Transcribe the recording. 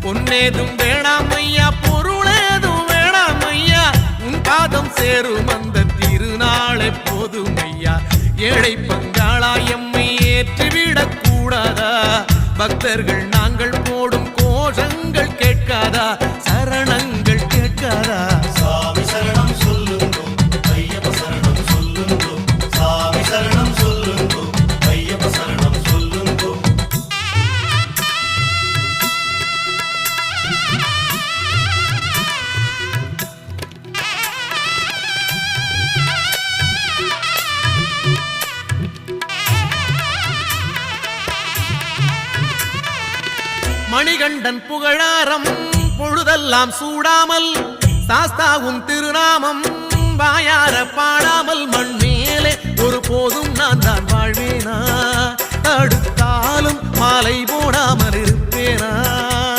பொன்னேதும் வேணாம் ஐயா, பொருளேதும் வேணாம் ஐயா, உன் பாதம் சேரும் அந்த திருநாளை போதும் ஐயா. ஏழை பங்காளா எம்மை ஏற்றிவிடக் கூடாதா? பக்தர்கள் நாங்கள் போடும் கோஷங்கள் கேட்காதா? சரணங்கள் கேட்காதா? சாமி சரணம் சொல்லுங்கோ, ஐயப்ப சரணம் சொல்லுங்கோ, சாமி சரணம் சொல்லுங்கோ, ஐயப்ப சரணம் சொல்லுங்கோ. மணிகண்டன் புகழாரம் பொழுதெல்லாம் சூடாமல், சாஸ்தாவும் திருநாமம் வாயார பாடாமல், மண் மேலே ஒரு போதும் நான் தான் வாழ்வேனா? தடுத்தாலும் மாலை போடாமல் இருப்பேனா?